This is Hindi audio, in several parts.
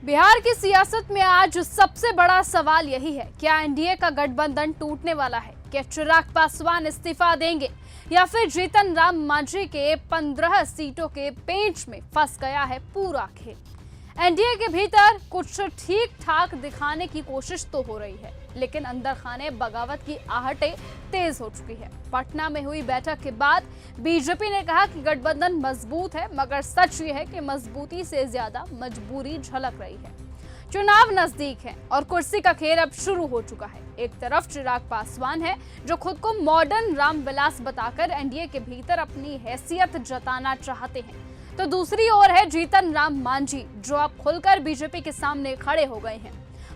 बिहार की सियासत में आज सबसे बड़ा सवाल यही है, क्या एनडीए का गठबंधन टूटने वाला है? क्या चिराग पासवान इस्तीफा देंगे या फिर जीतन राम मांझी के 15 सीटों के पेंच में फंस गया है पूरा खेल? एनडीए के भीतर कुछ ठीक ठाक दिखाने की कोशिश तो हो रही है, लेकिन अंदर खाने बगावत की आहटें तेज हो चुकी है। पटना में हुई बैठक के बाद बीजेपी ने कहा कि गठबंधन मजबूत है, मगर सच ये है कि मजबूती से ज्यादा मजबूरी झलक रही है। चुनाव नजदीक है और कुर्सी का खेल अब शुरू हो चुका है। एक तरफ चिराग पासवान है जो खुद को मॉडर्न रामविलास बताकर एनडीए के भीतर अपनी हैसियत जताना चाहते हैं, तो दूसरी ओर है जीतन राम मांझी जो अब खुलकर बीजेपी के सामने खड़े हो गए हैं।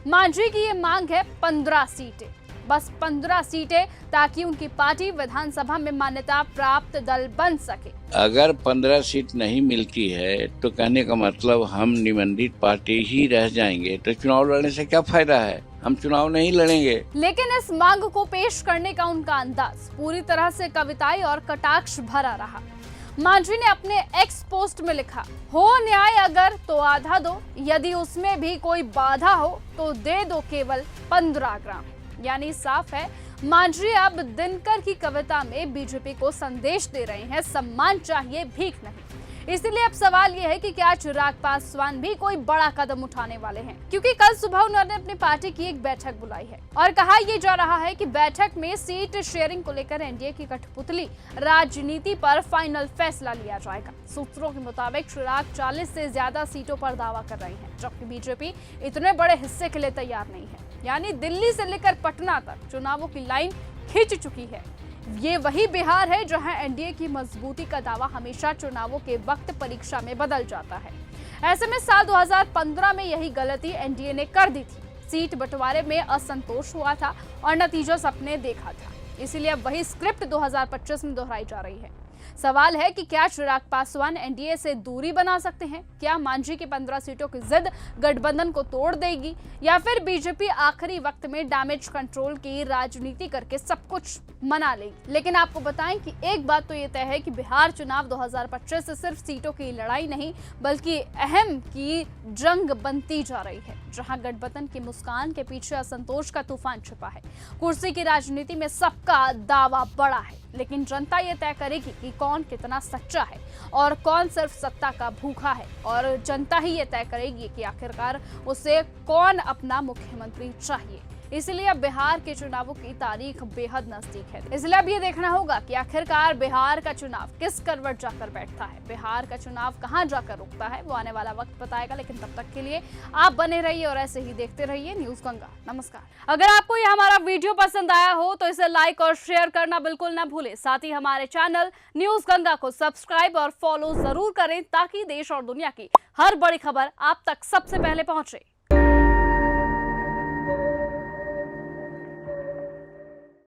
मांझी की ये मांग है 15 सीटें, बस 15 सीटें, ताकि उनकी पार्टी विधानसभा में मान्यता प्राप्त दल बन सके। अगर 15 सीट नहीं मिलती है तो कहने का मतलब हम निबंधित पार्टी ही रह जाएंगे, तो चुनाव लड़ने से क्या फायदा है? हम चुनाव नहीं लड़ेंगे। लेकिन इस मांग को पेश करने का उनका अंदाज पूरी तरह से कविताई और कटाक्ष भरा रहा। मांझी ने अपने एक्स पोस्ट में लिखा, हो न्याय अगर तो आधा दो, यदि उसमें भी कोई बाधा हो तो दे दो केवल 15 ग्राम। यानी साफ है, मांझी अब दिनकर की कविता में बीजेपी को संदेश दे रहे हैं, सम्मान चाहिए, भीख नहीं। इसलिए अब सवाल यह है कि क्या चिराग पासवान भी कोई बड़ा कदम उठाने वाले हैं, क्योंकि कल सुबह उन्होंने अपनी पार्टी की एक बैठक बुलाई है और कहा यह जा रहा है कि बैठक में सीट शेयरिंग को लेकर एनडीए की कठपुतली राजनीति पर फाइनल फैसला लिया जाएगा। सूत्रों के मुताबिक चिराग 40 से ज्यादा सीटों पर दावा कर रही है, जबकि बीजेपी इतने बड़े हिस्से के लिए तैयार नहीं है। यानी दिल्ली से लेकर पटना तक चुनावों की लाइन खिंच चुकी है। ये वही बिहार है जहां एनडीए की मजबूती का दावा हमेशा चुनावों के वक्त परीक्षा में बदल जाता है। ऐसे में साल 2015 में यही गलती एनडीए ने कर दी थी। सीट बंटवारे में असंतोष हुआ था और नतीजा सबने देखा था। इसीलिए अब वही स्क्रिप्ट 2025 में दोहराई जा रही है। सवाल है कि क्या चिराग पासवान एनडीए से दूरी बना सकते हैं? क्या मांझी की 15 सीटों की जिद गठबंधन को तोड़ देगी, या फिर बीजेपी आखिरी वक्त में डैमेज कंट्रोल की राजनीति करके सब कुछ मना लेगी? लेकिन आपको बताएं कि एक बात तो ये तय है कि बिहार चुनाव 2025 से सिर्फ सीटों की लड़ाई नहीं, बल्कि अहम की जंग बनती जा रही है, जहां गठबंधन की मुस्कान के पीछे असंतोष का तूफान छिपा है। कुर्सी की राजनीति में सबका दावा बड़ा है, लेकिन जनता ये तय करेगी कि कौन कितना सच्चा है और कौन सिर्फ सत्ता का भूखा है, और जनता ही ये तय करेगी कि आखिरकार उसे कौन अपना मुख्यमंत्री चाहिए। इसलिए अब बिहार के चुनावों की तारीख बेहद नजदीक है। इसलिए अब ये देखना होगा कि आखिरकार बिहार का चुनाव किस करवट जाकर बैठता है, बिहार का चुनाव कहां जाकर रुकता है, वो आने वाला वक्त बताएगा। लेकिन तब तक के लिए आप बने रहिए और ऐसे ही देखते रहिए न्यूज गंगा। नमस्कार। अगर आपको ये हमारा वीडियो पसंद आया हो तो इसे लाइक और शेयर करना बिल्कुल ना भूलें। साथ ही हमारे चैनल न्यूज गंगा को सब्सक्राइब और फॉलो जरूर करें, ताकि देश और दुनिया की हर बड़ी खबर आप तक सबसे पहले पहुंचे।